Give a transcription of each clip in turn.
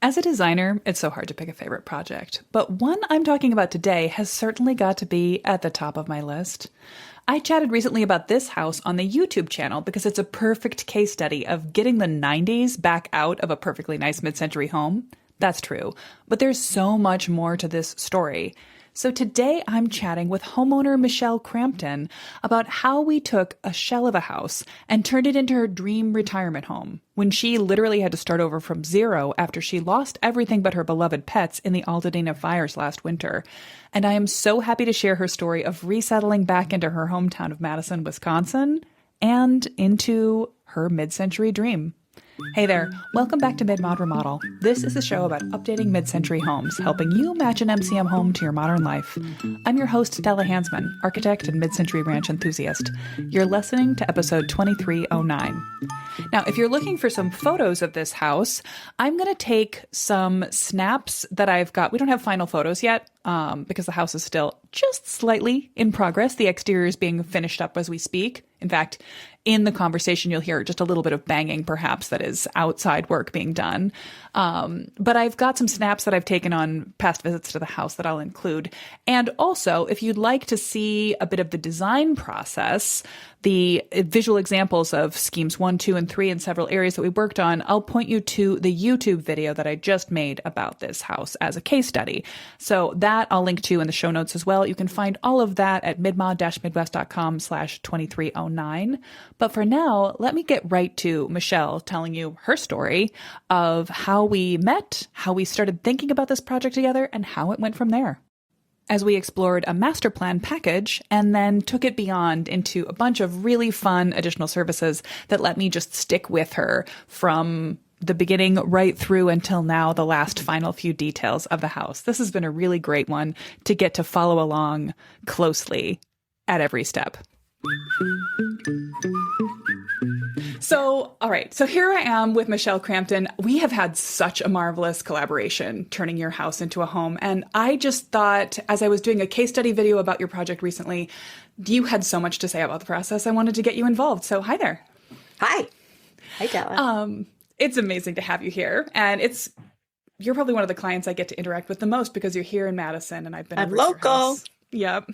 As a designer, it's so hard to pick a favorite project, but one I'm talking about today has certainly got to be at the top of my list. I chatted recently about this house on the YouTube channel because it's a perfect case study of getting the 90s back out of a perfectly nice mid-century home. That's true, but there's so much more to this story. So today I'm chatting with homeowner Michelle Crampton about how we took a shell of a house and turned it into her dream retirement home when she literally had to start over from zero after she lost everything but her beloved pets in the Altadena fires last winter. And I am so happy to share her story of resettling back into her hometown of Madison, Wisconsin, and into her mid-century dream. Hey there, welcome back to Mid-Mod Remodel. This is a show about updating mid-century homes, helping you match an MCM home to your modern life. I'm your host, Stella Hansman, architect and mid-century ranch enthusiast. You're listening to episode 2309. Now, if you're looking for some photos of this house, I'm going to take some snaps that I've got. We don't have final photos yet because the house is still just slightly in progress. The exterior is being finished up as we speak. In fact, in the conversation, you'll hear just a little bit of banging, perhaps, that is outside work being done. But I've got some snaps that I've taken on past visits to the house that I'll include. And also, if you'd like to see a bit of the design process, the visual examples of schemes 1, 2, and 3 in several areas that we worked on, I'll point you to the YouTube video that I just made about this house as a case study. So that I'll link to in the show notes as well. You can find all of that at midmod-midwest.com/2309. But for now, let me get right to Michelle telling you her story of how we met, how we started thinking about this project together, and how it went from there. As we explored a master plan package and then took it beyond into a bunch of really fun additional services that let me just stick with her from the beginning right through until now, the last final few details of the house. This has been a really great one to get to follow along closely at every step. So, all right. So here I am with Michelle Crampton. We have had such a marvelous collaboration turning your house into a home. And I just thought, as I was doing a case study video about your project recently, you had so much to say about the process. I wanted to get you involved. So hi there. Hi. Hi, Della. It's amazing to have you here. And you're probably one of the clients I get to interact with the most because you're here in Madison and I've been I'm over to your local. house. Yep.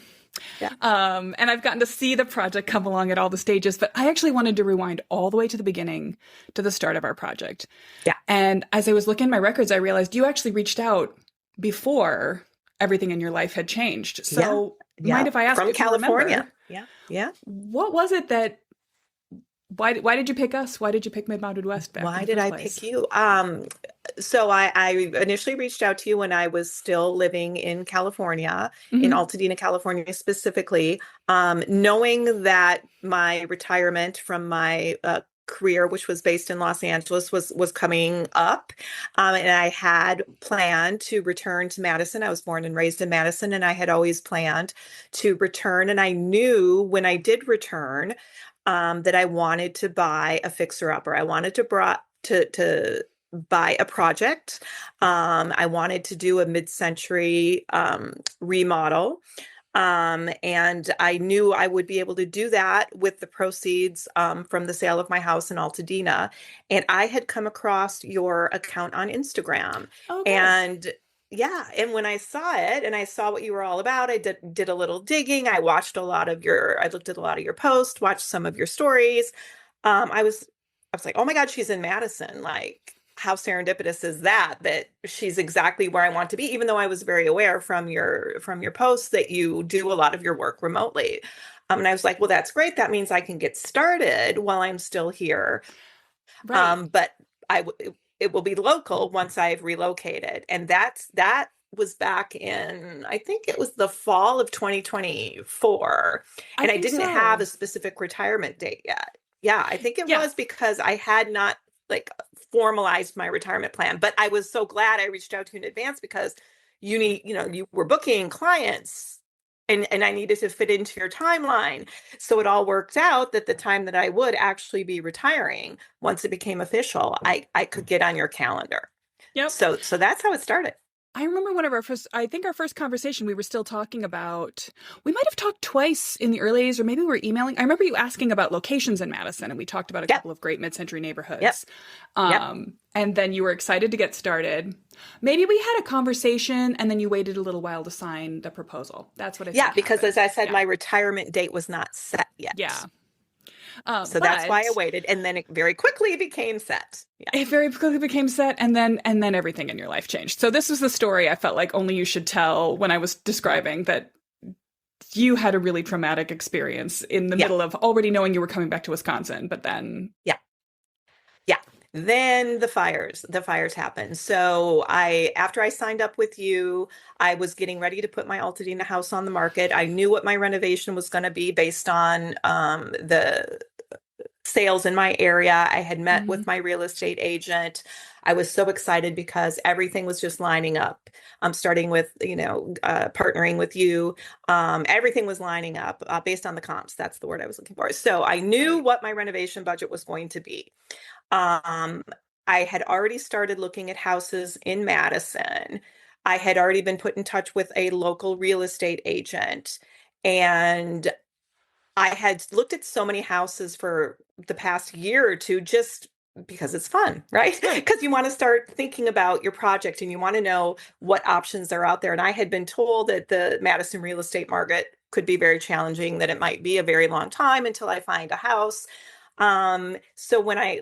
Yeah. And I've gotten to see the project come along at all the stages, but I actually wanted to rewind all the way to the beginning, to the start of our project. Yeah. And as I was looking at my records, I realized you actually reached out before everything in your life had changed. So mind if I ask from if California? You remember, Yeah. what was it that, why did you pick us? Why did you pick Mid-Mod Midwest back Why in the did first I place? pick you? So I initially reached out to you when I was still living in California, in Altadena, California specifically, knowing that my retirement from my career, which was based in Los Angeles, was coming up. And I had planned to return to Madison. I was born and raised in Madison, and I had always planned to return. And I knew when I did return that I wanted to buy a fixer-upper. I wanted to buy a project. I wanted to do a mid-century remodel. And I knew I would be able to do that with the proceeds from the sale of my house in Altadena. And I had come across your account on Instagram. Okay. And and when I saw it and I saw what you were all about, I did a little digging. I looked at a lot of your posts, watched some of your stories. I was like, oh my God, she's in Madison. Like, how serendipitous is that she's exactly where I want to be, even though I was very aware from your posts that you do a lot of your work remotely. And I was like, well, that's great. That means I can get started while I'm still here. Right. But it will be local once I've relocated. And that was back in, I think it was the fall of 2024. And I didn't have a specific retirement date yet. Yeah, I think it was because I had not formalized my retirement plan. But I was so glad I reached out to you in advance because you were booking clients and I needed to fit into your timeline. So it all worked out that the time that I would actually be retiring, once it became official, I could get on your calendar. Yep. So that's how it started. I remember one of our first, I think our first conversation, we were still talking about, we might have talked twice in the early days, or maybe we were emailing. I remember you asking about locations in Madison, and we talked about a Yep, couple of great mid-century yep, neighborhoods. yep. And then you were excited to get started. Maybe we had a conversation, and then you waited a little while to sign the proposal. That's what I Yeah, think because as happened. I said, Yeah. my retirement date was not set Yeah. yet. So that's why I But waited. And then it very quickly became set. Yeah. it very quickly became set, and then everything in your life changed. So this was the story I felt like only you should tell when I was describing that you had a really traumatic experience in the Yeah. middle of already knowing you were coming back to Wisconsin, but then Yeah. Yeah. Then the fires happened. So after I signed up with you, I was getting ready to put my Altadena house on the market. I knew what my renovation was going to be based on the sales in my area. I had met with Mhm. my real estate agent. I was so excited because everything was just lining up. I'm starting with, partnering with you. Everything was lining up based on the comps. That's the word I was looking for. So I knew Right. what my renovation budget was going to be. Um, I had already started looking at houses in Madison. I had already been put in touch with a local real estate agent. And I had looked at so many houses for the past year or two just because it's fun, right? Right. Because you want to start thinking about your project and you want to know what options are out there. And I had been told that the Madison real estate market could be very challenging, that it might be a very long time until I find a house. So when I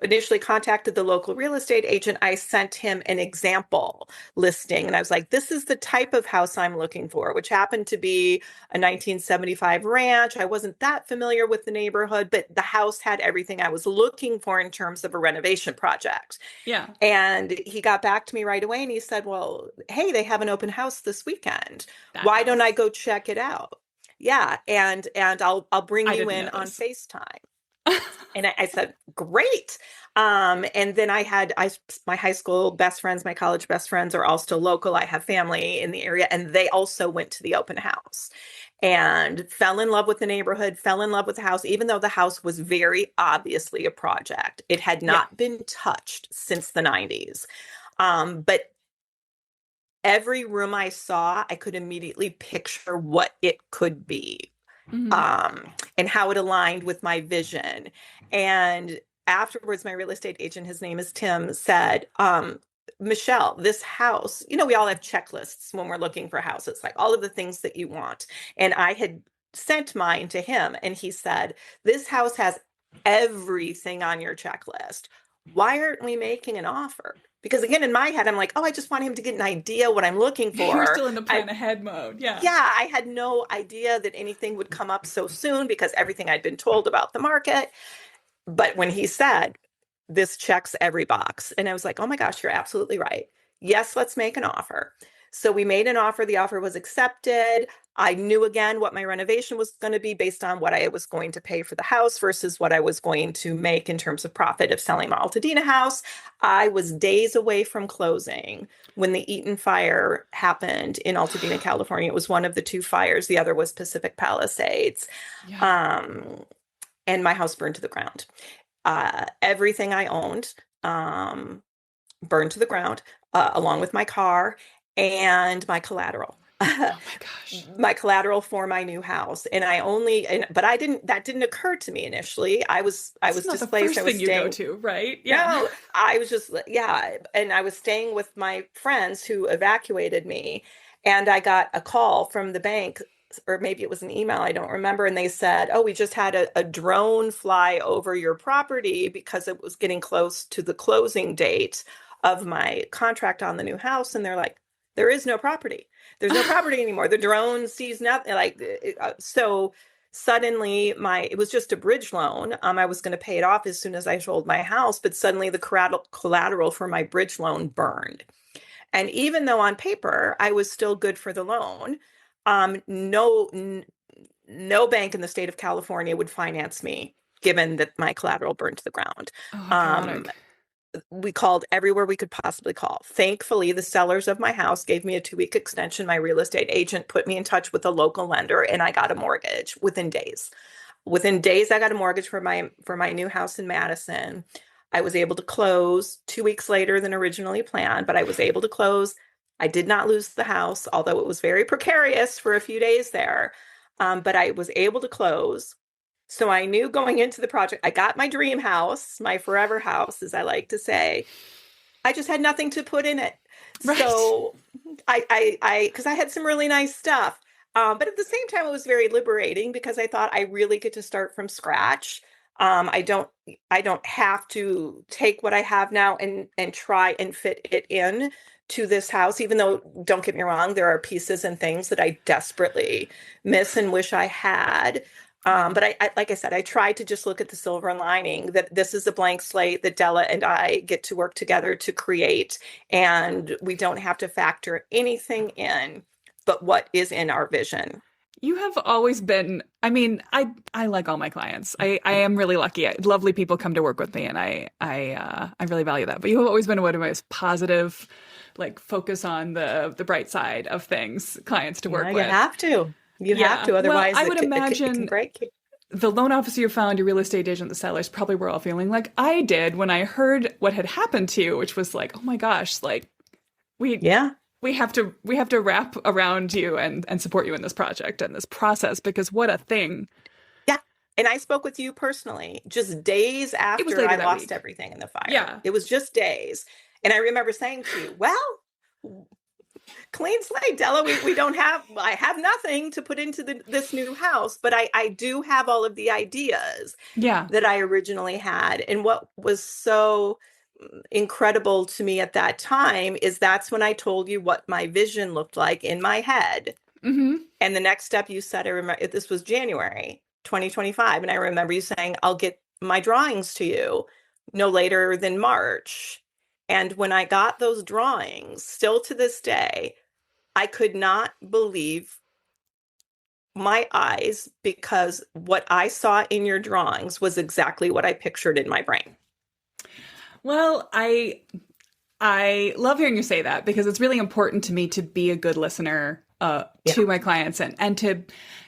initially contacted the local real estate agent, I sent him an example listing. And I was like, this is the type of house I'm looking for, which happened to be a 1975 ranch. I wasn't that familiar with the neighborhood, but the house had everything I was looking for in terms of a renovation project. Yeah. And he got back to me right away and he said, well, hey, they have an open house this weekend. That Why don't I house. go check it out? Yeah, and I'll bring I you didn't in know on this. FaceTime. And I said, great. And then my high school best friends, my college best friends are all still local. I have family in the area, and they also went to the open house and fell in love with the neighborhood, fell in love with the house, even though the house was very obviously a project. It had Yeah. not been touched since the 90's. But every room I saw, I could immediately picture what it could be, Hmm. um, and how it aligned with my vision. And afterwards, my real estate agent, his name is Tim, said, Michelle, this house, we all have checklists when we're looking for houses, like all of the things that you want. And I had sent mine to him, and he said, this house has everything on your checklist. Why aren't we making an offer? Because again, in my head, I'm like, oh, I just want him to get an idea what I'm looking You were for. still in the I plan ahead mode. Yeah. Yeah, I had no idea that anything would come up so soon because everything I'd been told about the market. But when he said, this checks every box, and I was like, oh my gosh, you're absolutely right. Yes, let's make an offer. So we made an offer. The offer was accepted. I knew again what my renovation was going to be based on what I was going to pay for the house versus what I was going to make in terms of profit of selling my Altadena house. I was days away from closing when the Eaton fire happened in Altadena, California. It was one of the two fires. The other was Pacific Palisades. Yeah. Um, and my house burned to the ground. Everything I owned burned to the ground, along with my car and my collateral. Oh my gosh. My collateral for my new house. And but that didn't occur to me initially. I It's was not the displaced. I first was thing you go staying. to, right? Yeah. No, I was just, yeah. And I was staying with my friends who evacuated me. And I got a call from the bank, or maybe it was an email, I don't remember. And they said, oh, we just had a drone fly over your property because it was getting close to the closing date of my contract on the new house. And they're like, there is no property. There's no property anymore. The drone sees nothing. So suddenly it was just a bridge loan. I was going to pay it off as soon as I sold my house, but suddenly the collateral for my bridge loan burned. And even though on paper I was still good for the loan, no bank in the state of California would finance me given that my collateral burned to the ground. Oh, how Um, chaotic. we called everywhere we could possibly call. Thankfully, the sellers of my house gave me a 2-week extension. My real estate agent put me in touch with a local lender, and I got a mortgage within days. Within days, I got a mortgage for my new house in Madison. I was able to close 2 weeks later than originally planned, but I was able to close. I did not lose the house, although it was very precarious for a few days there. But I was able to close. So I knew going into the project, I got my dream house, my forever house, as I like to say. I just had nothing to put in it. Right. So because I had some really nice stuff. But at the same time, it was very liberating because I thought I really get to start from scratch. I don't, I don't have to take what I have now and try and fit it in to this house, even though, don't get me wrong, there are pieces and things that I desperately miss and wish I had. Yeah. But like I said, I tried to just look at the silver lining that this is a blank slate that Della and I get to work together to create, and we don't have to factor anything in but what is in our vision. You have always been, I mean, I like all my clients. I am really lucky. Lovely people come to work with me and I really value that. But you have always been one of my most positive, like focus on the bright side of things clients to Yeah, work you with. have to. You have Yeah. to, Well, otherwise I would it can imagine break you. the loan officer you found, your real estate agent, the sellers probably were all feeling like I did when I heard what had happened to you, which was like, oh my gosh, like we Yeah. we have to wrap around you and support you in this project and this process because what a thing. Yeah. And I spoke with you personally just days It was after later I that lost week. everything in the fire. Yeah. It was just days. And I remember saying to you, well, clean slate, Della. We don't have, I have nothing to put into this new house, but I do have all of the ideas Yeah. that I originally had. And what was so incredible to me at that time is that's when I told you what my vision looked like in my head. Mm-hmm. And the next step you said, I remember this was January 2025. And I remember you saying, I'll get my drawings to you no later than March. And when I got those drawings, still to this day, I could not believe my eyes because what I saw in your drawings was exactly what I pictured in my brain. Well, I love hearing you say that because it's really important to me to be a good listener Yeah. to my clients and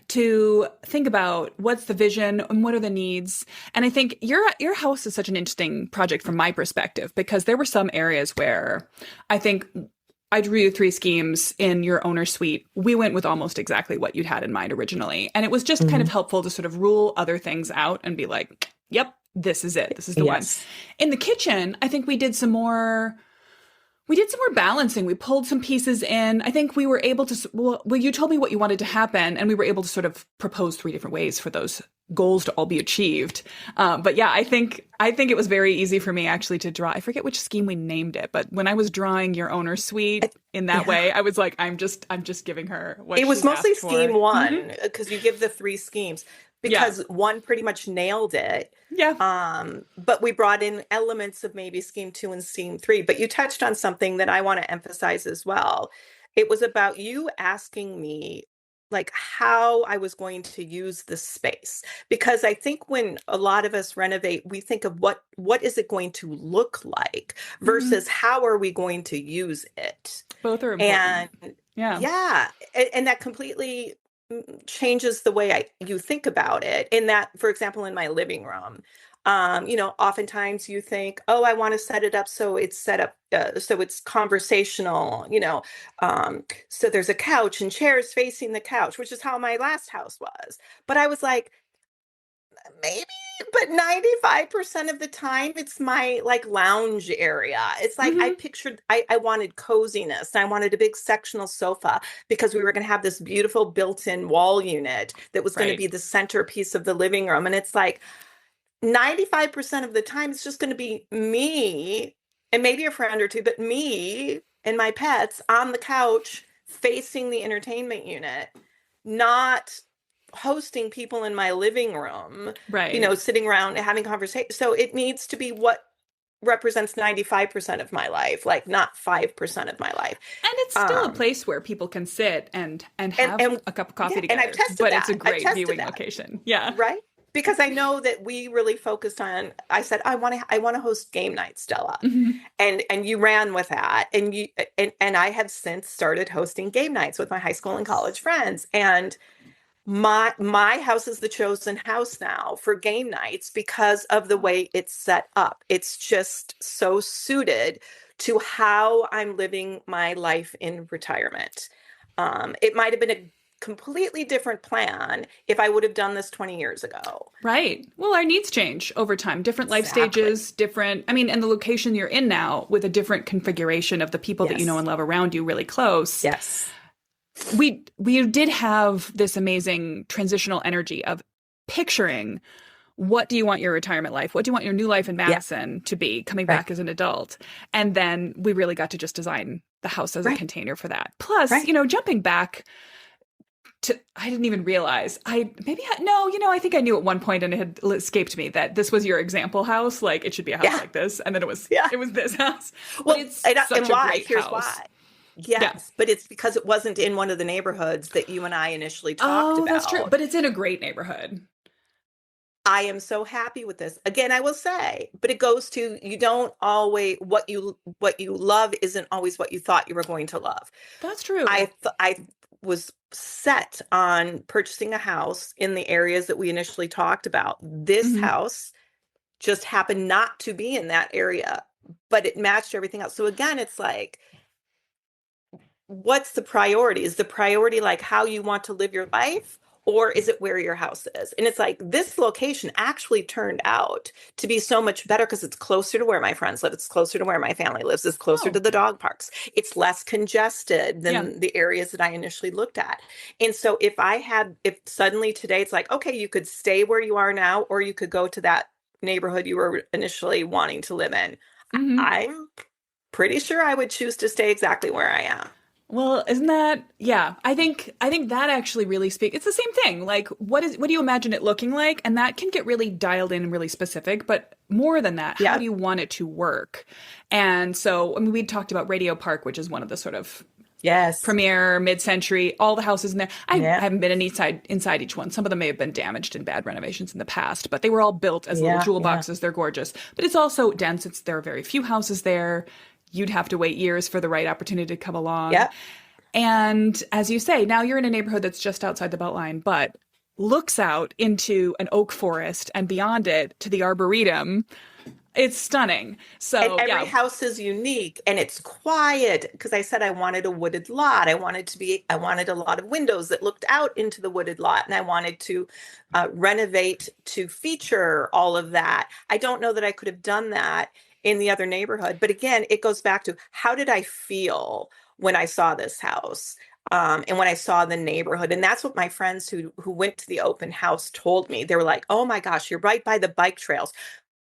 to think about what's the vision and what are the needs. And I think your house is such an interesting project from my perspective because there were some areas where I think I drew you three schemes in your owner suite. We went with almost exactly what you'd had in mind originally. And it was just kind of Mhm. helpful to sort of rule other things out and be like, yep, this is it. This is the one. Yes. In the kitchen, I think we did some more balancing. We pulled some pieces in. I think we were able to, well, you told me what you wanted to happen, and we were able to sort of propose three different ways for those goals to all be achieved. But yeah, I think it was very easy for me actually to draw. I forget which scheme we named it, but when I was drawing your owner suite in that Yeah. way, I was like, I'm just giving her what It was she's mostly asked scheme for. one because you give the three schemes Yeah, because one pretty much nailed it. yeah. But we brought in elements of maybe scheme two and scheme three. But you touched on something that I want to emphasize as well. It was about you asking me like how I was going to use the space. Because I think when a lot of us renovate, we think of what is it going to look like Hmm. versus how are we going to use it. Both are important. And Yeah. yeah, and that completely changes the way you think about it. In that, for example, in my living room, oftentimes you think, oh, I want to set it up so it's set up so it's conversational, so there's a couch and chairs facing the couch, which is how my last house was. But I was like, maybe, but 95% of the time it's my like lounge area. It's like I Hmm. pictured I wanted coziness. I wanted a big sectional sofa because we were going to have this beautiful built-in wall unit that was going to Right. be the centerpiece of the living room. And it's like 95% of the time it's just going to be me and maybe a friend or two, but me and my pets on the couch facing the entertainment unit, not hosting people in my living room, Right. sitting around and having conversation. So it needs to be what represents 95% of my life, like not 5% of my life. And it's still a Um, place where people can sit and and have and a cup of yeah, coffee and I've together, tested but it's a that. I've great tested viewing that. location. Yeah. Right? Because I know that we really focused on, I said, I want to host game night, Stella. Hmm. And you ran with that. And I have since started hosting game nights with my high school and college friends. And My house is the chosen house now for game nights because of the way it's set up. It's just so suited to how I'm living my life in retirement. It might have been a completely different plan if I would have done this 20 years ago. Right. Well, our needs change over time. Different life Exactly. stages, different, I mean, and the location you're in now with a different configuration of the people that you know Yes. and love around you really close. Yes. We did have this amazing transitional energy of picturing what do you want your retirement life? What do you want your new life in Yeah. Madison to be coming Right. back as an adult? And then we really got to just design the house as a Right. container for that. Plus, Right. jumping back to, I didn't even realize no, I think I knew at one point and it had escaped me that this was your example house. Like it should be a house Yeah. like this. And then Yeah. it was this house, but Well, it's and such a why? great Here's house. why. Yeah. Yes, but it's because it wasn't in one of the neighborhoods that you and I initially talked Oh, that's true. about. But it's in a great neighborhood. I am so happy with this. Again, I will say, but it goes to you don't always what you love isn't always what you thought you were going to love. That's true. I was set on purchasing a house in the areas that we initially talked about. This Hmm. house just happened not to be in that area, but it matched everything else. So again, it's like, what's the priority? Is the priority like how you want to live your life? Or is it where your house is? And it's like this location actually turned out to be so much better because it's closer to where my friends live. It's closer to where my family lives. It's closer to Oh, the dog parks. It's less congested yeah. than the areas that I initially looked at. And so if suddenly today it's like, okay, you could stay where you are now, or you could go to that neighborhood you were initially wanting to live in, Hmm. I'm pretty sure I would choose to stay exactly where I am. Well, isn't that, yeah, I think that actually really speaks. It's the same thing. Like what do you imagine it looking like? And that can get really dialed in and really specific, but more than that, how Yeah. do you want it to work? And so, I mean, we talked about Radio Park, which is one of the sort of Yes. premier mid-century, all the houses in there. I Yeah. haven't been inside each one. Some of them may have been damaged in bad renovations in the past, but they were all built as little Yeah. jewel Yeah. boxes. They're gorgeous. But it's also dense. There are very few houses there. You'd have to wait years for the right opportunity to come along. Yeah. And as you say, now you're in a neighborhood that's just outside the Beltline, but looks out into an oak forest and beyond it to the Arboretum. It's stunning. And So, every yeah. house is unique and it's quiet because I said I wanted a wooded lot. I wanted a lot of windows that looked out into the wooded lot, and I wanted to renovate to feature all of that. I don't know that I could have done that in the other neighborhood. But again, it goes back to how did I feel when I saw this house? And when I saw the neighborhood, and that's what my friends who went to the open house told me. They were like, "Oh my gosh, you're right by the bike trails."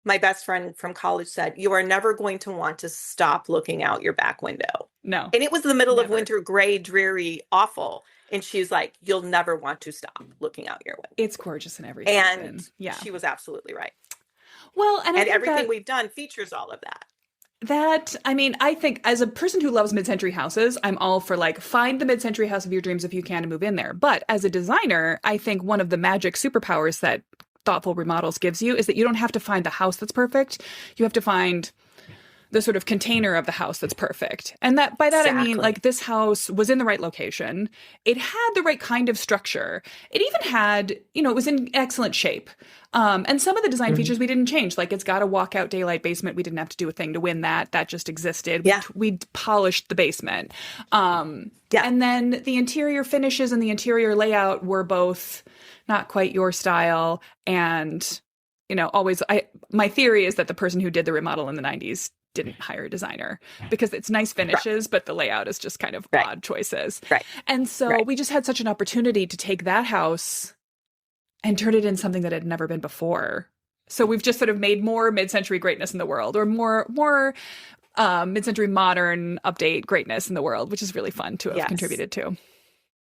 My best friend from college said, "You are never going to want to stop looking out your back window." No, And it was the middle of never. winter, gray, dreary, awful. And she's like, "You'll never want to stop looking out your window." It's gorgeous in every And season. Yeah. she was absolutely right. Well, and I And think everything that we've done features all of that. I mean, I think as a person who loves mid-century houses, I'm all for like find the mid-century house of your dreams if you can and move in there. But as a designer, I think one of the magic superpowers that thoughtful remodels gives you is that you don't have to find the house that's perfect. You have to find the sort of container of the house that's perfect. And that by that I mean Exactly. like this house was in the right location. It had the right kind of structure. It even had, it was in excellent shape. And some of the design Mhm. features we didn't change. Like it's got a walkout daylight basement. We didn't have to do a thing to win that. That just existed. Yeah. We polished the basement. Yeah. And then the interior finishes and the interior layout were both not quite your style and always my theory is that the person who did the remodel in the 90s didn't hire a designer because it's nice finishes, but the layout is just kind of Right. odd choices. Right. And so Right. we just had such an opportunity to take that house and turn it into something that had never been before. So we've just sort of made more mid-century greatness in the world, or more mid-century modern update greatness in the world, which is really fun to have Yes. contributed to.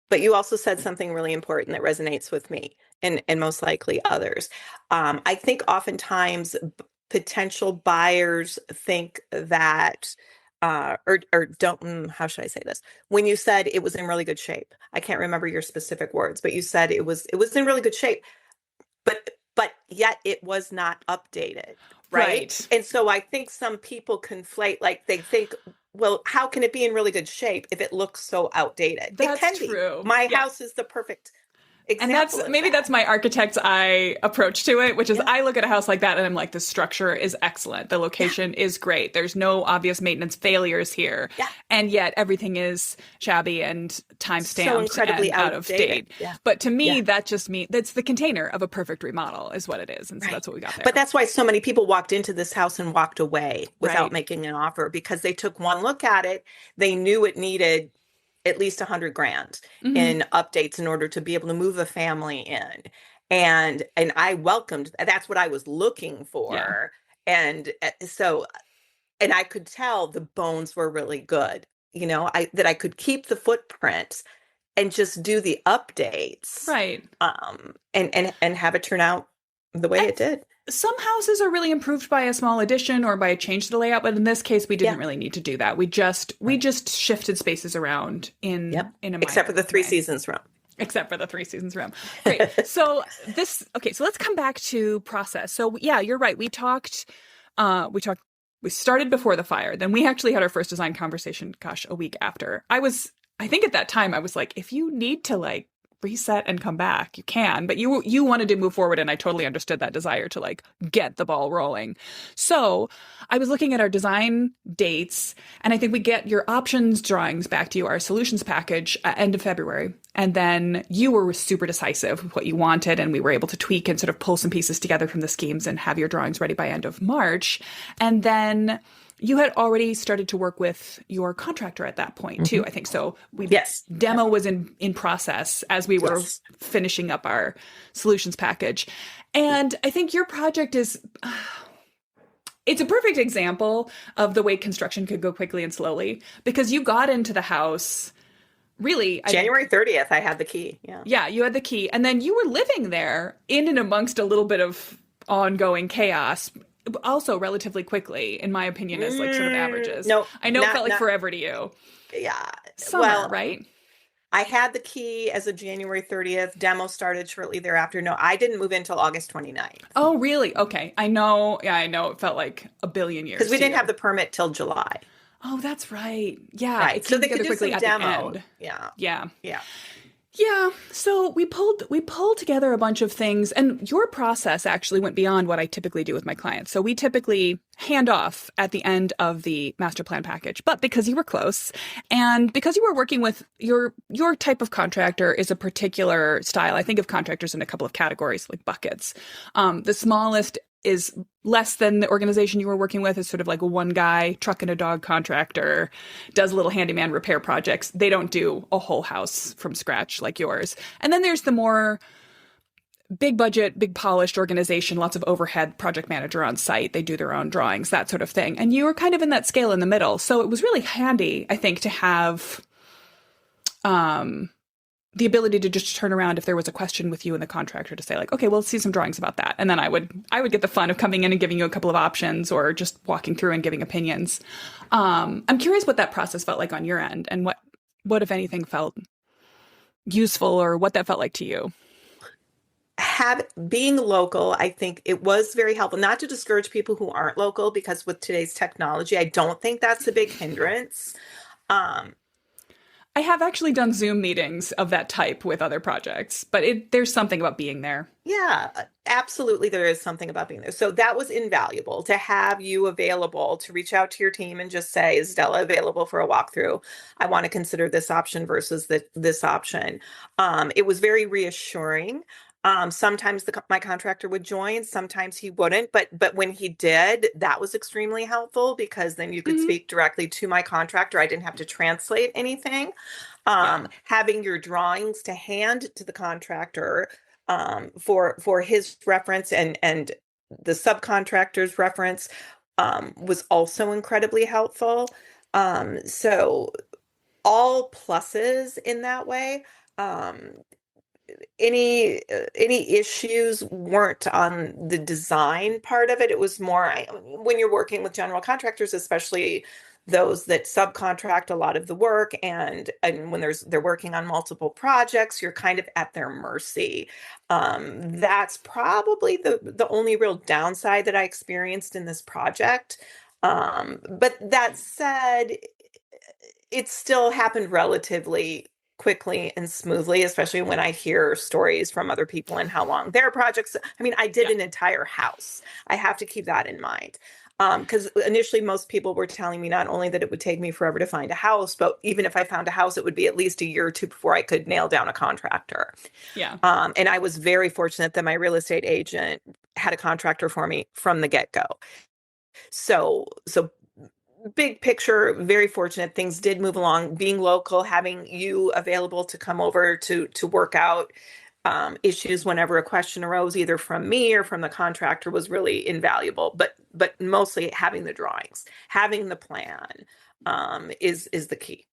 But you also said something really important that resonates with me and most likely others. I think oftentimes potential buyers think that, or don't, how should I say this? When you said it was in really good shape, I can't remember your specific words, but you said it was in really good shape, but yet it was not updated, right? Right. And so I think some people conflate, like they think, well, how can it be in really good shape if it looks so outdated? It That's can be. true. My Yeah. house is the perfect And that's example of maybe that. that's my architect's eye approach to it, which is Yeah, I look at a house like that and I'm like, the structure is excellent. The yeah, location is great. There's no obvious maintenance failures here. yeah. And yet everything is shabby and time So stamped incredibly and out of outdated. date. Yeah, But to me, yeah. that just means that's the container of a perfect remodel, is what it is. And so Right. that's what we got But there. that's why so many people walked into this house and walked away without Right. making an offer because they took one look at it. They knew it needed at least 100 grand Hmm. in updates in order to be able to move a family in. And I welcomed that's what I was looking Yeah. for. And so and I could tell the bones were really good. I that I could keep the footprint and just do the updates, Right. and have it turn out the way And it did. some houses are really improved by a small addition or by a change to the layout, but in this case we didn't Yeah. really need to do that. We Right. just shifted spaces around Yep. in a Except for minor the Three way. Seasons room. Except for the Three Seasons room. Great. So let's come back to process. So yeah, you're right. We started before the fire. Then we actually had our first design conversation, gosh, a week after. I think at that time I was like, if you need to like reset and come back, you can, but you wanted to move forward and I totally understood that desire to like get the ball rolling. So I was looking at our design dates and I think we get your options drawings back to you, our solutions package at end of February. And then you were super decisive with what you wanted and we were able to tweak and sort of pull some pieces together from the schemes and have your drawings ready by end of March. And then you had already started to work with your contractor at that point too. Mhm. I think so. Yes. Demo was in process as we were Yes. finishing up our solutions package. And I think your project is it's a perfect example of the way construction could go quickly and slowly because you got into the house really, I think, January 30th, I had the key. Yeah. yeah, you had the key and then you were living there in and amongst a little bit of ongoing chaos also relatively quickly, in my opinion, as like sort of averages. No, I know it felt like not, forever to you. yeah. Summer, Well, right? I had the key as of January 30th. Demo started shortly thereafter. No, I didn't move in until August 29th Oh, really? Okay. I know. Yeah, I know. It felt like a billion because years we to didn't have you. the permit till July. Oh, that's right. Yeah, it Right. So came they could together do quickly some at the demo. end. Yeah. Yeah. Yeah. Yeah, so we pulled together a bunch of things and your process actually went beyond what I typically do with my clients. So we typically hand off at the end of the master plan package. But because you were close and because you were working with your type of contractor is a particular style. I think of contractors in a couple of categories like buckets. The smallest is less than the organization you were working with is sort of like a one guy truck and a dog contractor, does little handyman repair projects. They don't do a whole house from scratch like yours. And then there's the more big budget, big polished organization, lots of overhead project manager on site. They do their own drawings, that sort of thing. And you were kind of in that scale in the middle. So it was really handy, I think, to have the ability to just turn around if there was a question with you and the contractor to say like, okay, well, let's see some drawings about that. And then I would get the fun of coming in and giving you a couple of options or just walking through and giving opinions. I'm curious what that process felt like on your end and what if anything felt useful or what that felt like to you. Being local, I think it was very helpful, not to discourage people who aren't local, because with today's technology, I don't think that's a big hindrance. Um, I have actually done Zoom meetings of that type with other projects, but there's something about being there. Yeah, absolutely. There is something about being there. So that was invaluable to have you available to reach out to your team and just say, is Della available for a walkthrough? I want to consider this option versus this option. It was very reassuring. Sometimes my contractor would join, sometimes he wouldn't, but when he did, that was extremely helpful because then you could Hmm. speak directly to my contractor. I didn't have to translate anything. Yeah. Having your drawings to hand to the contractor for his reference and the subcontractor's reference was also incredibly helpful. So all pluses in that way. Um, any issues weren't on the design part of it. It was more when you're working with general contractors, especially those that subcontract a lot of the work, and when they're working on multiple projects, you're kind of at their mercy. That's probably the only real downside that I experienced in this project. But that said, it still happened relatively quickly and smoothly, especially when I hear stories from other people and how long their projects. I mean, I did Yeah. an entire house. I have to keep that in mind. Because initially most people were telling me not only that it would take me forever to find a house, but even if I found a house, it would be at least a year or two before I could nail down a contractor. Yeah. And I was very fortunate that my real estate agent had a contractor for me from the get-go. So big picture, very fortunate. Things did move along. Being local, having you available to come over to work out issues whenever a question arose, either from me or from the contractor, was really invaluable. But mostly having the drawings, having the plan is the key.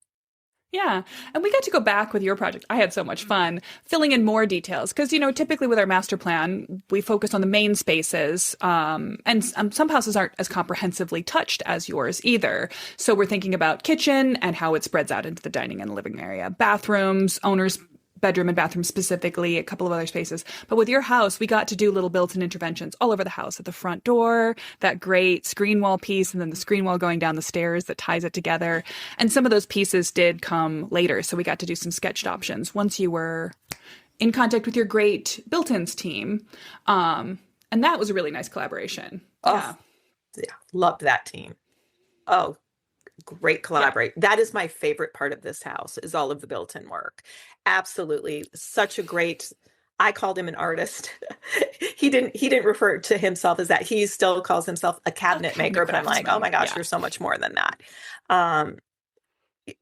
Yeah. And we got to go back with your project. I had so much fun filling in more details because, typically with our master plan, we focus on the main spaces. And some houses aren't as comprehensively touched as yours either. So we're thinking about kitchen and how it spreads out into the dining and living area, bathrooms, owner's bedroom and bathroom specifically, a couple of other spaces. But with your house, we got to do little built-in interventions all over the house, at the front door, that great screen wall piece, and then the screen wall going down the stairs that ties it together. And some of those pieces did come later, so we got to do some sketched options once you were in contact with your great built-ins team. And that was a really nice collaboration. Oh, yeah, loved that team. Oh, great Yeah. collaborate. That is my favorite part of this house, is all of the built-in work. Absolutely. Such a great, I called him an artist. He didn't refer to himself as that. He still calls himself a A cabinet cabinet maker, but I'm like, oh craftsman. my gosh, Yeah. you're so much more than that. Um,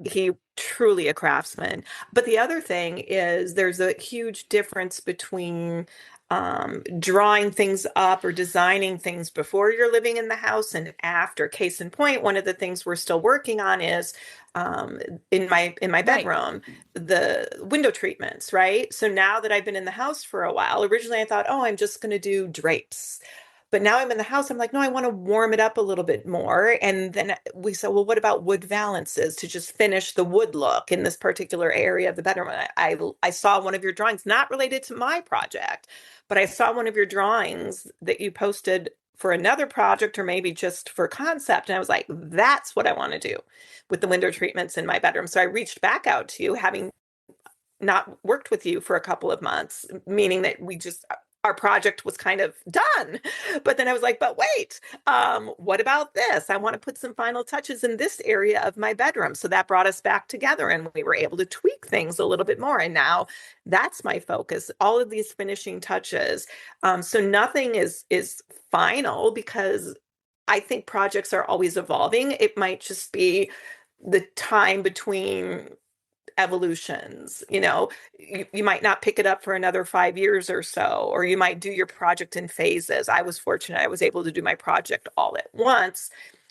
he truly a craftsman. But the other thing is there's a huge difference between drawing things up or designing things before you're living in the house and after. Case in point, one of the things we're still working on is um, in my Right. bedroom, the window treatments, right? So now that I've been in the house for a while, originally I thought, oh, I'm just going to do drapes. But now I'm in the house, I'm like, no, I want to warm it up a little bit more. And then we said, well, what about wood valances to just finish the wood look in this particular area of the bedroom? And I saw one of your drawings, not related to my project, but I saw one of your drawings that you posted for another project or maybe just for concept. And I was like, that's what I want to do with the window treatments in my bedroom. So I reached back out to you, having not worked with you for a couple of months, meaning that our project was kind of done. But then I was like, but wait, what about this? I want to put some final touches in this area of my bedroom. So that brought us back together and we were able to tweak things a little bit more. And now that's my focus, all of these finishing touches. So nothing is final, because I think projects are always evolving. It might just be the time between evolutions. You might not pick it up for another 5 years or so, or you might do your project in phases. I was fortunate, I was able to do my project all at once.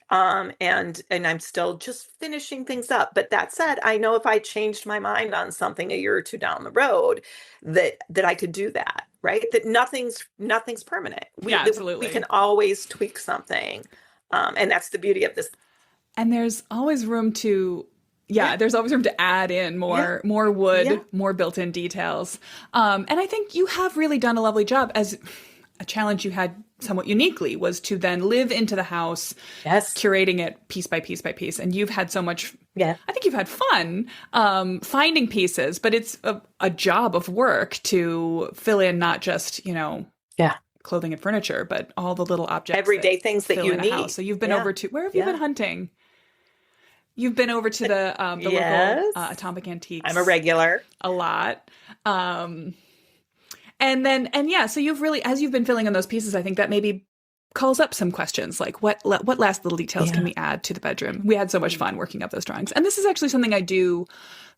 And I'm still just finishing things up. But that said, I know if I changed my mind on something a year or two down the road, that I could do that, right? That nothing's permanent. Yeah, We absolutely. can always tweak something. And that's the beauty of this. And there's always room to, Yeah, yeah, there's always room to add in yeah, more yeah. wood, more built-in details. And I think you have really done a lovely job. As a challenge you had somewhat uniquely was to then live into the house, Yes. curating it piece by piece by piece. And you've had so much, Yeah. I think you've had fun finding pieces, but it's a job of work to fill in not just, Yeah. clothing and furniture, but all the little objects that Everyday things that fill you in a house. need. So you've been Yeah. over to, where have you been Yeah. hunting? You've been over to the local Yes. Atomic I'm a Antiques regular. a lot. And yeah, so you've really, as you've been filling in those pieces, I think that maybe calls up some questions like what last little details can Yeah. we add to the bedroom? We had so much fun working up those drawings. And this is actually something I do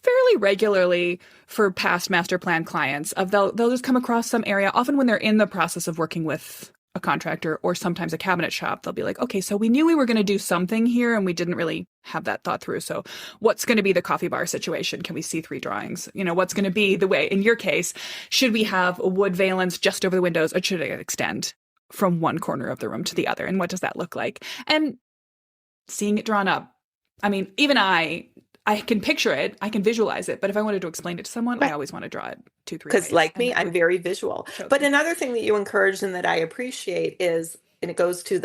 fairly regularly for past master plan clients. They'll just come across some area, often when they're in the process of working with a contractor or sometimes a cabinet shop. They'll be like, okay, so we knew we were going to do something here and we didn't really have that thought through. So what's going to be the coffee bar situation? Can we see 3 drawings? What's going to be the way, in your case, should we have a wood valance just over the windows, or should it extend from one corner of the room to the other? And what does that look like? And seeing it drawn up. I mean, even I can picture it, I can visualize it, but if I wanted to explain it to someone, I Right. always want to draw it 2, 3 Because ways like and me, then I'm very visual. show But them. another thing that you encouraged and that I appreciate is, and it goes to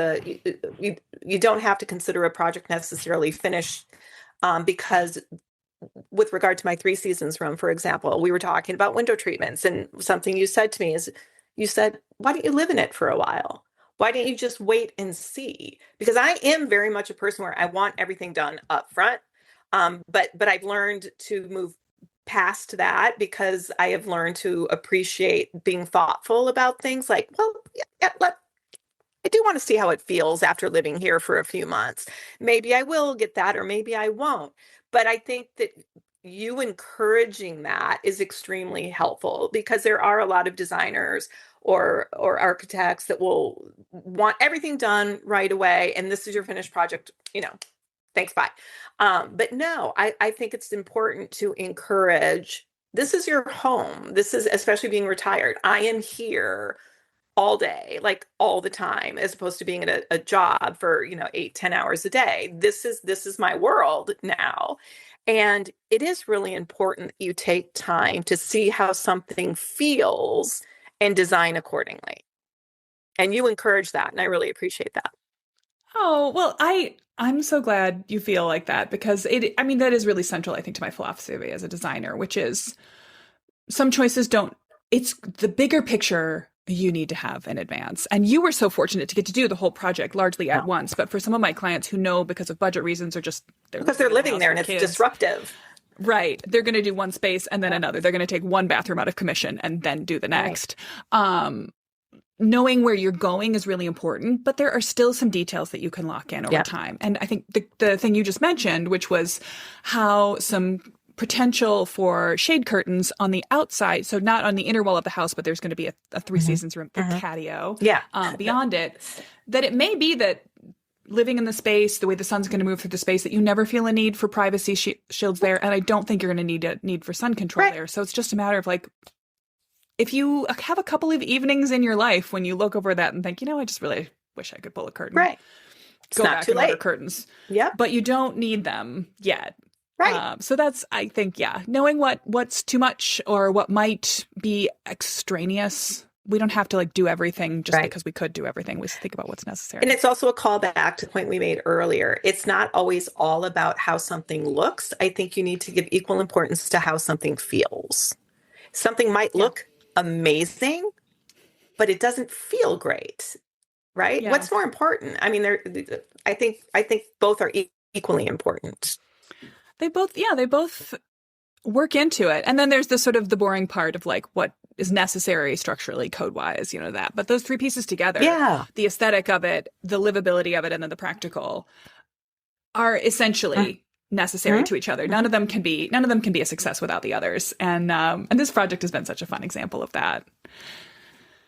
you don't have to consider a project necessarily finished, because with regard to my Three Seasons room, for example, we were talking about window treatments, and something you said to me is, you said, why don't you live in it for a while? Why don't you just wait and see? Because I am very much a person where I want everything done up front. But I've learned to move past that because I have learned to appreciate being thoughtful about things like, well, yeah, I do want to see how it feels after living here for a few months. Maybe I will get that, or maybe I won't. But I think that you encouraging that is extremely helpful, because there are a lot of designers or architects that will want everything done right away, and this is your finished project, thanks, bye. But no, I think it's important to encourage, this is your home. This is, especially being retired, I am here all day, like all the time, as opposed to being at a job for 8-10 hours a day. This is my world now. And it is really important that you take time to see how something feels and design accordingly. And you encourage that, and I really appreciate that. Oh, well, I'm so glad you feel like that, because I mean, that is really central, I think, to my philosophy as a designer, which is some choices don't, it's the bigger picture you need to have in advance. And you were so fortunate to get to do the whole project largely at Wow. once. But for some of my clients who know because of budget reasons, or just Because they're living there and it's kids, disruptive. right, they're going to do one space and then another. They're going to take one bathroom out of commission and then do the next. Right. Knowing where you're going is really important, but there are still some details that you can lock in over time. And I think the thing you just mentioned, which was how some potential for shade curtains on the outside, so not on the inner wall of the house, but there's going to be a Three Seasons room, the patio, beyond it, that it may be that living in the space, the way the sun's going to move through the space, that you never feel a need for privacy shields there. And I don't think you're going to need a need for sun control there. So it's just a matter of like, if you have a couple of evenings in your life when you look over that and think, I just really wish I could pull a curtain. Right. It's go not back too and late. Order curtains. Yeah. But you don't need them yet. Right. So that's, I think, knowing what's too much or what might be extraneous. We don't have to like do everything just because we could do everything. We think about what's necessary. And it's also a callback to the point we made earlier. It's not always all about how something looks. I think you need to give equal importance to how something feels. Something might look amazing, but it doesn't feel great, right? Yeah. What's more important? I mean, I think both are equally important. They both work into it. And then there's the sort of the boring part of like what is necessary structurally, code-wise, that. But those three pieces together, the aesthetic of it, the livability of it, and then the practical are essentially necessary to each other. None of them can be a success without the others. And this project has been such a fun example of that.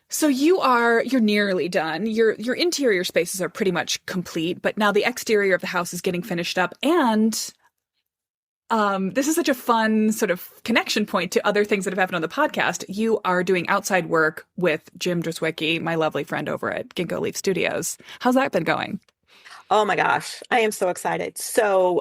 So you're nearly done. Your interior spaces are pretty much complete, but now the exterior of the house is getting finished up. And this is such a fun sort of connection point to other things that have happened on the podcast. You are doing outside work with Jim Drzwicki, my lovely friend over at Ginkgo Leaf Studios. How's that been going? Oh my gosh, I am so excited. So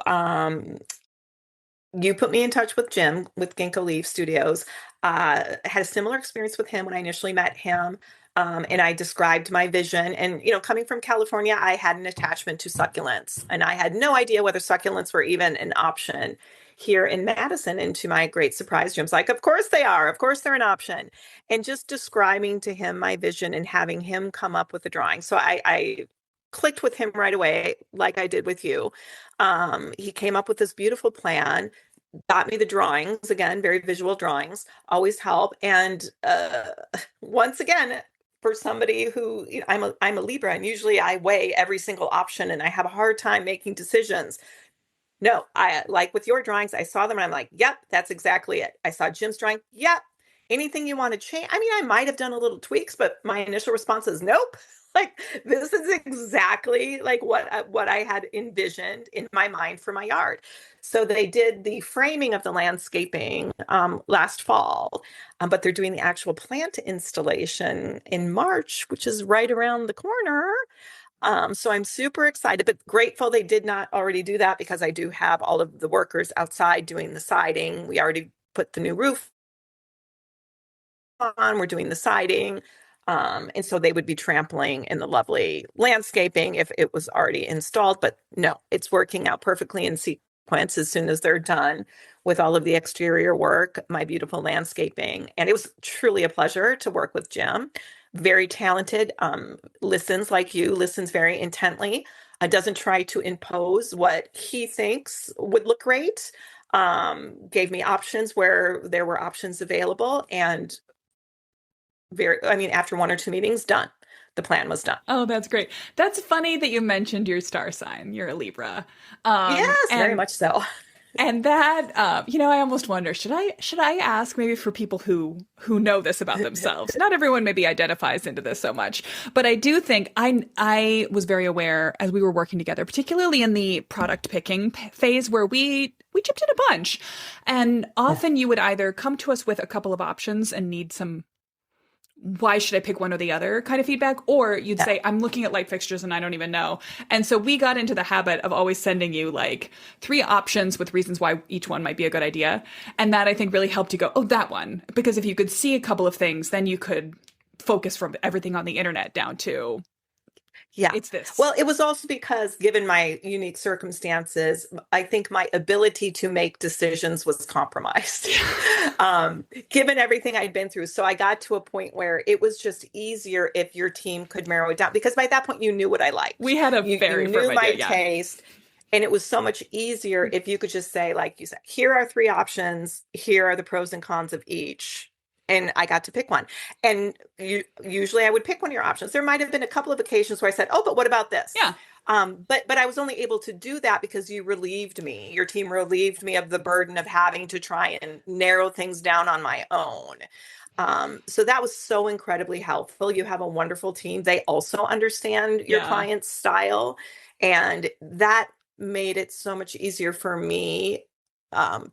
you put me in touch with Jim with Ginkgo Leaf Studios. Had a similar experience with him when I initially met him. And I described my vision. And, coming from California, I had an attachment to succulents. And I had no idea whether succulents were even an option here in Madison. And to my great surprise, Jim's like, of course they are. Of course they're an option. And just describing to him my vision and having him come up with a drawing. So I clicked with him right away, like I did with you. He came up with this beautiful plan, got me the drawings, again, very visual drawings, always help. And once again, for somebody who, I'm a Libra, and usually I weigh every single option and I have a hard time making decisions. No, I like with your drawings, I saw them and I'm like, yep, that's exactly it. I saw Jim's drawing. Yep. Anything you want to change? I mean, I might have done a little tweaks, but my initial response is nope. Like, this is exactly like what I had envisioned in my mind for my yard. So they did the framing of the landscaping last fall, but they're doing the actual plant installation in March, which is right around the corner. So I'm super excited, but grateful they did not already do that, because I do have all of the workers outside doing the siding. We already put the new roof on, we're doing the siding. And so they would be trampling in the lovely landscaping if it was already installed, but no, it's working out perfectly in consequence as soon as they're done with all of the exterior work, my beautiful landscaping. And it was truly a pleasure to work with Jim. Very talented, listens like you, listens very intently, doesn't try to impose what he thinks would look great. Gave me options where there were options available, and I mean, after one or two meetings, done. The plan was done. Oh, that's great. That's funny that you mentioned your star sign. You're a Libra. Yes, very And much so. that, I almost wonder, should I ask maybe for people who know this about themselves? Not everyone maybe identifies into this so much, but I do think I was very aware as we were working together, particularly in the product picking phase where we chipped in a bunch, and often you would either come to us with a couple of options and need some why should I pick one or the other kind of feedback? Or you'd say, I'm looking at light fixtures and I don't even know. And so we got into the habit of always sending you like 3 options with reasons why each one might be a good idea. And that I think really helped you go, oh, that one. Because if you could see a couple of things, then you could focus from everything on the internet down to Yeah. it's this. Well, it was also because, given my unique circumstances, I think my ability to make decisions was compromised, given everything I'd been through. So I got to a point where it was just easier if your team could narrow it down, because by that point you knew what I liked. We had a very you knew firm my idea, yeah. taste. And it was so much easier if you could just say, like you said, here are 3 options. Here are the pros and cons of each. And I got to pick one. And usually I would pick one of your options. There might have been a couple of occasions where I said, oh, but what about this? Yeah. But I was only able to do that because you relieved me. Your team relieved me of the burden of having to try and narrow things down on my own. So that was so incredibly helpful. You have a wonderful team. They also understand your client's style. And that made it so much easier for me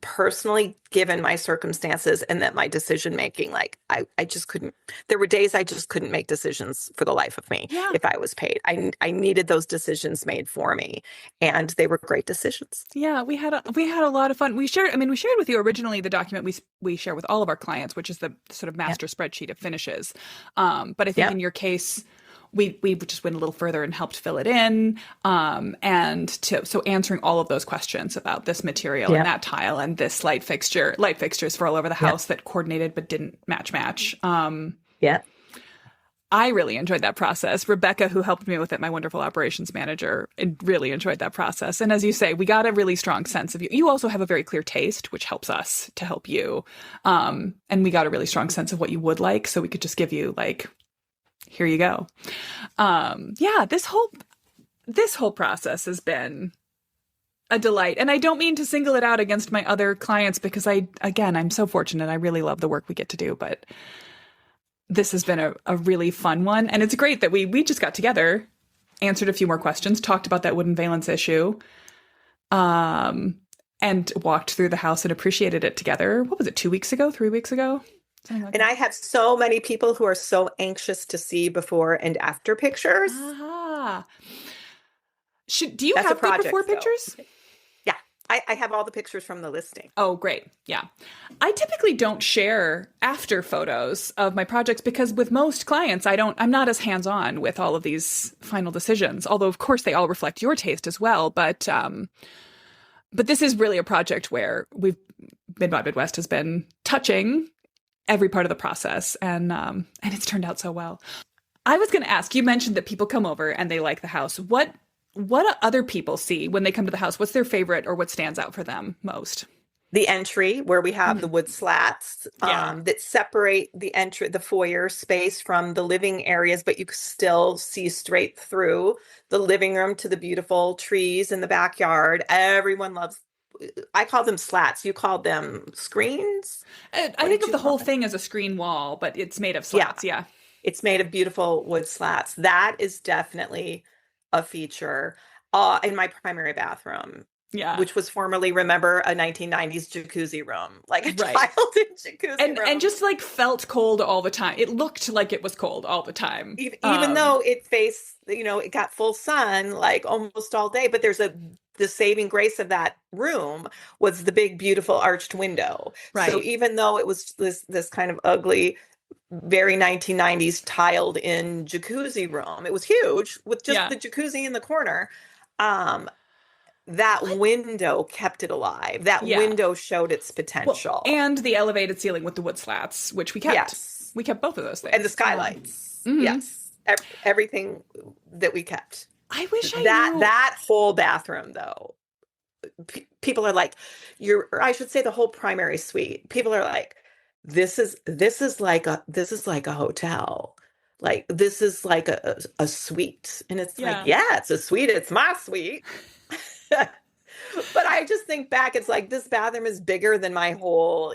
personally, given my circumstances and that my decision making, like I just couldn't, there were days I just couldn't make decisions for the life of me if I was paid. I needed those decisions made for me, and they were great decisions. Yeah, we had a lot of fun. We shared with you originally the document we share with all of our clients, which is the sort of master spreadsheet of finishes. But I think in your case, we just went a little further and helped fill it in, so answering all of those questions about this material and that tile and this light fixtures for all over the house that coordinated but didn't match. I really enjoyed that process. Rebecca, who helped me with it, my wonderful operations manager, really enjoyed that process. And as you say, we got a really strong sense of you. You also have a very clear taste, which helps us to help you. And we got a really strong sense of what you would like, so we could just give you like, here you go. This whole process has been a delight. And I don't mean to single it out against my other clients, because I'm so fortunate. I really love the work we get to do, but this has been a really fun one. And it's great that we just got together, answered a few more questions, talked about that wooden valence issue, and walked through the house and appreciated it together. What was it, 2 weeks ago, 3 weeks ago? Like and I have so many people who are so anxious to see before and after pictures. Do you have the before pictures? Yeah, I have all the pictures from the listing. Oh, great. Yeah. I typically don't share after photos of my projects because with most clients, I'm not as hands-on with all of these final decisions, although of course they all reflect your taste as well. But this is really a project where Midmod Midwest has been touching every part of the process, and it's turned out so well. I was going to ask, you mentioned that people come over and they like the house. What do other people see when they come to the house? What's their favorite, or what stands out for them most? The entry, where we have the wood slats that separate the foyer space from the living areas, but you still see straight through the living room to the beautiful trees in the backyard. Everyone loves. I call them slats. You called them screens? I think of the whole thing as a screen wall, but it's made of slats. Yeah. It's made of beautiful wood slats. That is definitely a feature in my primary bathroom. Yeah. Which was formerly, remember, a 1990s jacuzzi room, like a childhood jacuzzi room. And just like felt cold all the time. It looked like it was cold all the time. Even though it faced, it got full sun like almost all day. But the saving grace of that room was the big, beautiful arched window. Right. So even though it was this kind of ugly, very 1990s tiled in jacuzzi room, it was huge with just the jacuzzi in the corner. that What? window kept it alive. That Yeah. window showed its Well, potential. and the elevated ceiling with the wood slats, which we kept. Yes. We kept both of those And the things. skylights. Hmm. Yes. Everything that we kept. I wish I That knew. that whole bathroom though, people are like, or I should say the whole primary suite. People are like, this is like a hotel. Like this is like a suite. And it's like, Yeah. yeah, it's a suite. It's my suite. But I just think back, it's like this bathroom is bigger than my whole,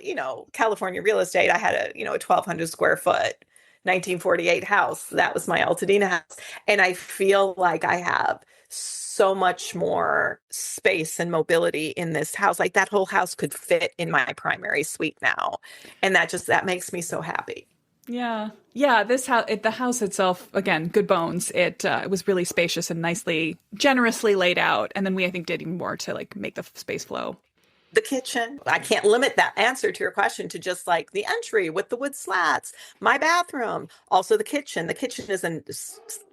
California real estate. I had a 1,200 square foot 1948 house. That was my Altadena house. And I feel like I have so much more space and mobility in this house. Like that whole house could fit in my primary suite now. And that makes me so happy. Yeah. Yeah, this house, the house itself, again, good bones. It was really spacious and nicely, generously laid out. And then we, I think, did even more to like make the space flow. The kitchen. I can't limit that answer to your question to just like the entry with the wood slats, my bathroom, also the kitchen. The kitchen isn't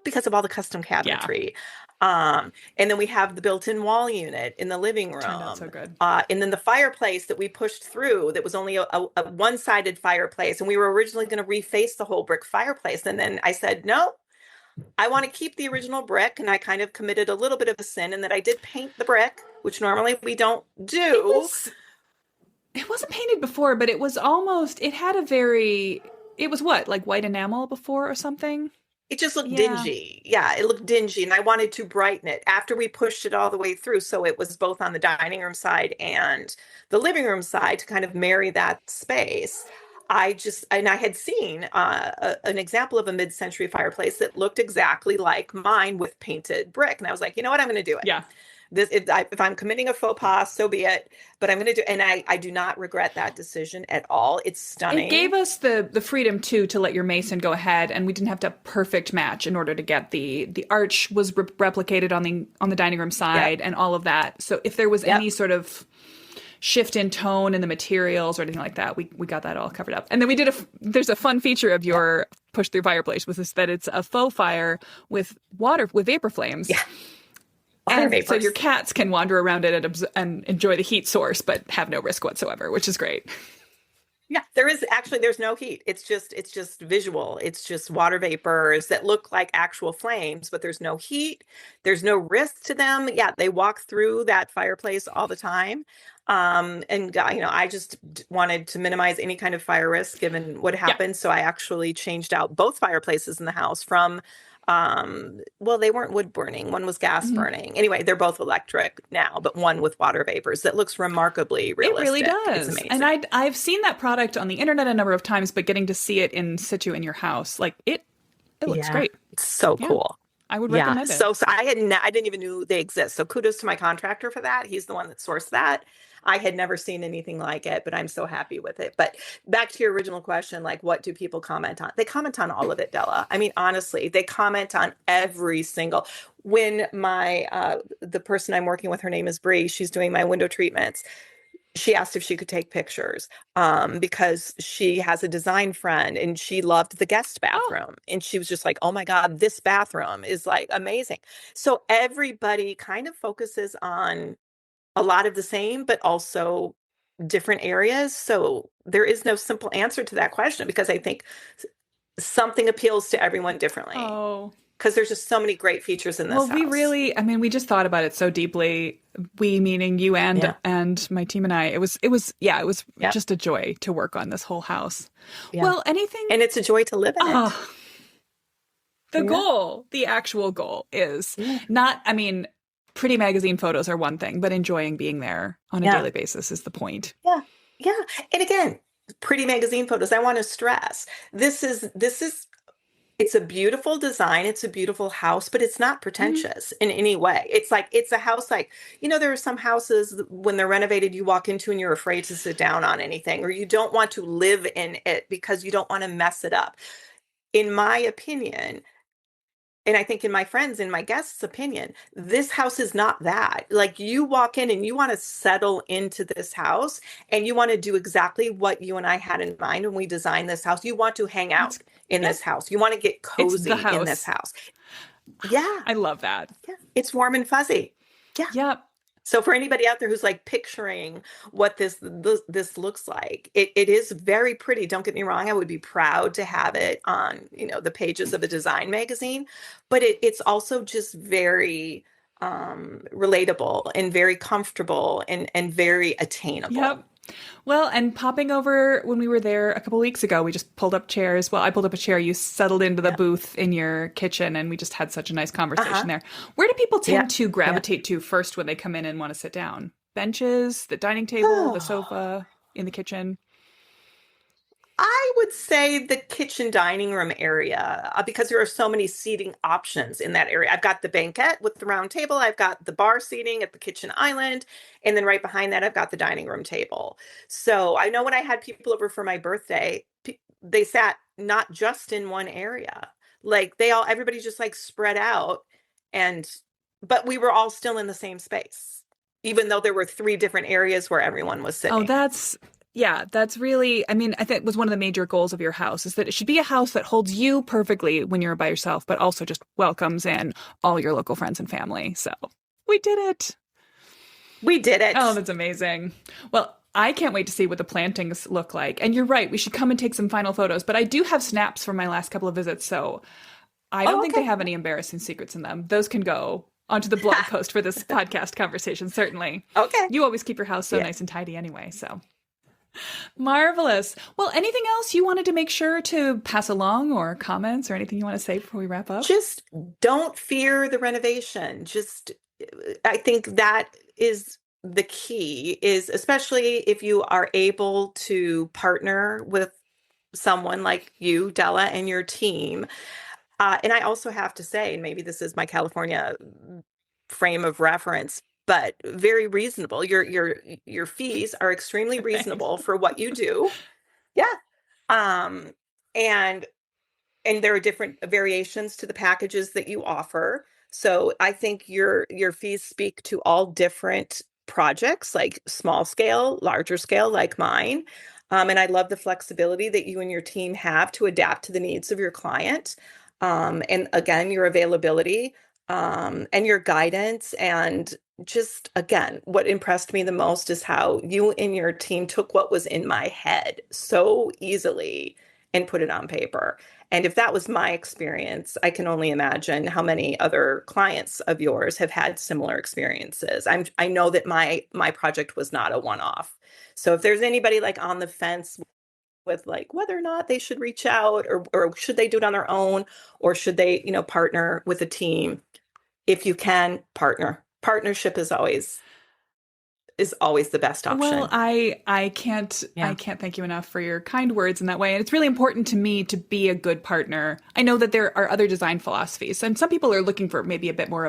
because of all the custom Yeah. cabinetry. And then we have the built-in wall unit in the living Turned out so room. good. And then the fireplace that we pushed through that was only a one-sided fireplace. And we were originally going to reface the whole brick fireplace. And then I said, no, I want to keep the original brick, and I kind of committed a little bit of a sin in that I did paint the brick, which normally we don't It do. was, it wasn't painted before, but it was almost, it had a very, it was what, like white enamel before or something? It just looked Yeah. dingy. Yeah, it looked dingy, and I wanted to brighten it after we pushed it all the way through. So it was both on the dining room side and the living room side to kind of marry that space. And I had seen an example of a mid-century fireplace that looked exactly like mine with painted brick. And I was like, you know what? I'm going to do it. Yeah. If I'm committing a faux pas, so be it. But I'm going to do, and I do not regret that decision at all. It's It gave stunning. us the freedom too to let your mason go ahead, and we didn't have to have perfect match in order to get the arch was replicated on the dining room Yep. side and all of that. So if there was Yep. any sort of shift in tone in the materials or anything like that, we got that all covered up. And then we did there's a fun feature of your push through fireplace was this, that it's a faux fire with vapor flames. Yeah. Water And so vapors. your cats can wander around it and enjoy the heat source, but have no risk whatsoever, which is great. Yeah, there's no heat. It's just visual. It's just water vapors that look like actual flames, but there's no heat. There's no risk to them. Yeah, they walk through that fireplace all the time. And I just wanted to minimize any kind of fire risk given what Yeah. happened. So I actually changed out both fireplaces in the house from well, they weren't wood burning. One was gas Mhm. burning. Anyway, they're both electric now, but one with water vapors that looks remarkably It really realistic. It's does. And amazing. I've seen that product on the internet a number of times, but getting to see it in situ in your house, like it looks Yeah, great. it's so Yeah. cool. I would Yeah. recommend it. So I didn't even know they exist. So kudos to my contractor for that. He's the one that sourced that. I had never seen anything like it, but I'm so happy with it. But back to your original question, like what do people comment on? They comment on all of it, Della. I mean, honestly, they comment on every single. When the person I'm working with, her name is Bree, she's doing my window treatments. She asked if she could take pictures because she has a design friend and she loved the guest Oh, bathroom. And she was just like, oh my God, this bathroom is like amazing. So everybody kind of focuses on a lot of the same, but also different areas. So there is no simple answer to that question because I think something appeals to everyone differently oh. because there's just so many great features in Well, this house. I mean, we just thought about it so deeply. We meaning you Yeah. and my team and I. It was Yep. just a joy to work on this whole house. Yeah. Well, anything And it's a joy to live in it. ah, Yeah. the actual goal is Yeah. not, I mean, pretty magazine photos are one thing, but enjoying being there on a Yeah. daily basis is the point. Yeah. Yeah. And again, pretty magazine photos. I want to stress this is it's a beautiful design, it's a beautiful house, but it's not Mhm. pretentious in any way. It's like it's a house like, there are some houses when they're renovated you walk into and you're afraid to sit down on anything or you don't want to live in it because you don't want to mess it up. In my opinion, and I think in my friends and my guests' opinion, this house is not that. Like you walk in and you want to settle into this house and you want to do exactly what you and I had in mind when we designed this house. You want to hang It's out in yeah, this house. You want to get it's the cozy in this house. house. Yeah. I love that. Yeah. It's warm and fuzzy. Yeah. Yep. So for anybody out there who's like picturing what this looks like, it is very pretty. Don't get me wrong. I would be proud to have it on, the pages of a design magazine, but it's also just very relatable and very comfortable and very attainable. Yep. Well, and popping over when we were there a couple weeks ago, we just pulled up chairs. Well, I pulled up a chair. You settled into the Yeah. booth in your kitchen, and we just had such a nice Uh-huh. conversation there. Where do people Yeah. tend to Yeah. gravitate to first when they come in and want to sit down? Benches, the dining table, the sofa, in the kitchen? I would say the kitchen dining room area, because there are so many seating options in that area. I've got the banquette with the round table, I've got the bar seating at the kitchen island, and then right behind that, I've got the dining room table. So I know when I had people over for my birthday, they sat not just in one area. Like everybody just like spread out, and but we were all still in the same space, even though there were three different areas where everyone was Oh, sitting. yeah, that's really, I mean, I think it was one of the major goals of your house is that it should be a house that holds you perfectly when you're by yourself, but also just welcomes in all your local friends and family. So we did it. We did Oh, it. that's amazing. Well, I can't wait to see what the plantings look like. And you're right, we should come and take some final photos. But I do have snaps from my last couple of visits, so I don't Oh, think they okay. have any embarrassing secrets in them. Those can go onto the blog post for this podcast conversation, certainly. Okay. You always keep your house so Yeah. nice and tidy anyway, so. Marvelous. Well, anything else you wanted to make sure to pass along or comments or anything you want to say before we wrap up? Just don't fear the renovation. I think that is the key, is especially if you are able to partner with someone like you, Della, and your team. And I also have to say, and maybe this is my California frame of reference, but very reasonable. Your fees are extremely Thanks. reasonable for what you do. Yeah. Um, and there are different variations to the packages that you offer. So I think your fees speak to all different projects, like small scale, larger scale, like mine. And I love the flexibility that you and your team have to adapt to the needs of your client. And again, your availability, and your guidance. And just again, what impressed me the most is how you and your team took what was in my head so easily and put it on paper. And if that was my experience, I can only imagine how many other clients of yours have had similar experiences. I know that my project was not a one-off. So if there's anybody like on the fence with like whether or not they should reach out, or should they do it on their own, or should they, partner with a team, if you can partner. Partnership is always the best Well, option. I can't thank you enough for your kind words in that way. And it's really important to me to be a good partner. I know that there are other design philosophies, and some people are looking for maybe a bit more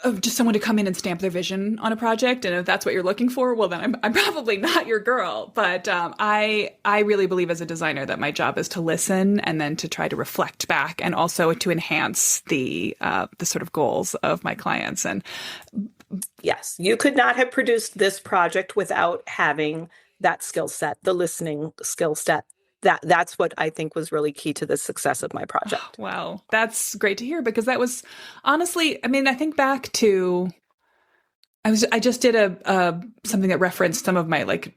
of just someone to come in and stamp their vision on a project. And if that's what you're looking for, well, then I'm probably not your girl. But I really believe as a designer that my job is to listen and then to try to reflect back and also to enhance the sort of goals of my clients. And Yes, you could not have produced this project without having that skill set, the listening skill set. That's what I think was really key to the success of my project. wow, that's great to hear because that was honestly, I mean, I think back to I just did a something that referenced some of my like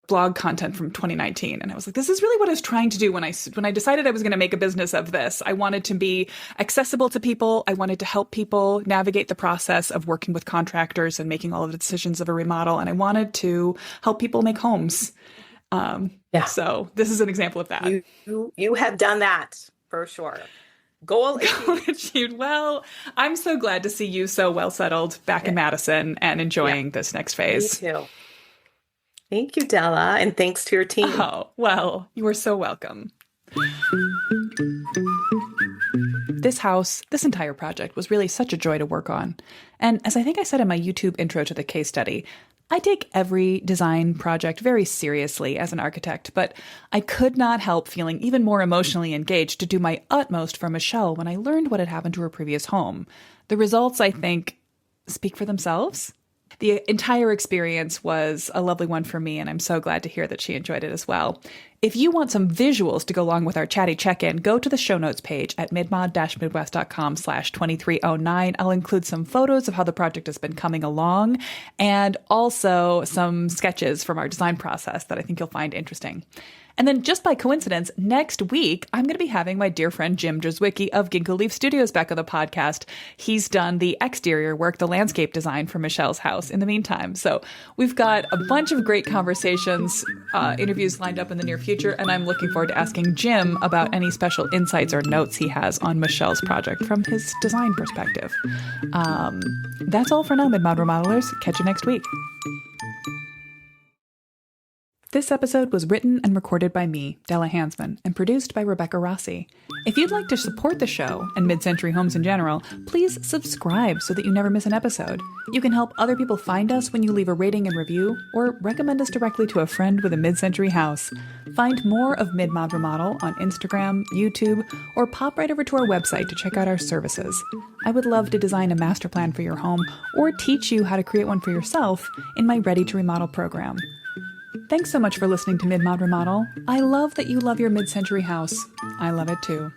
blog content from 2019, and I was like, this is really what I was trying to do when I decided I was going to make a business of this. I wanted to be accessible to people. I wanted to help people navigate the process of working with contractors and making all of the decisions of a remodel, and I wanted to help people make homes. Yeah, So this is an example of that. you have done that for sure. Goal achieved. Achieved. Well, I'm so glad to see you so well settled back in Yeah, Madison and yeah, enjoying this next me phase. too. Thank you, Della, and thanks to your team. Oh, well, you are so welcome. This house, this entire project was really such a joy to work on. And as I think I said in my YouTube intro to the case study, I take every design project very seriously as an architect, but I could not help feeling even more emotionally engaged to do my utmost for Michelle when I learned what had happened to her previous home. The results, I think, speak for themselves. The entire experience was a lovely one for me, and I'm so glad to hear that she enjoyed it as well. If you want some visuals to go along with our chatty check-in, go to the show notes page at midmod-midwest.com/2309. I'll include some photos of how the project has been coming along and also some sketches from our design process that I think you'll find interesting. And then just by coincidence, next week, I'm going to be having my dear friend Jim Drzwicki of Ginkgo Leaf Studios back on the podcast. He's done the exterior work, the landscape design for Michelle's house in the meantime. So we've got a bunch of great conversations, interviews lined up in the near future, and I'm looking forward to asking Jim about any special insights or notes he has on Michelle's project from his design perspective. That's all for now, Mid-Mod Remodelers. Catch you next week. This episode was written and recorded by me, Della Hansman, and produced by Rebecca Rossi. If you'd like to support the show and mid-century homes in general, please subscribe so that you never miss an episode. You can help other people find us when you leave a rating and review, or recommend us directly to a friend with a mid-century house. Find more of Mid-Mod Remodel on Instagram, YouTube, or pop right over to our website to check out our services. I would love to design a master plan for your home or teach you how to create one for yourself in my Ready to Remodel program. Thanks so much for listening to Mid-Mod Remodel. I love that you love your mid-century house. I love it too.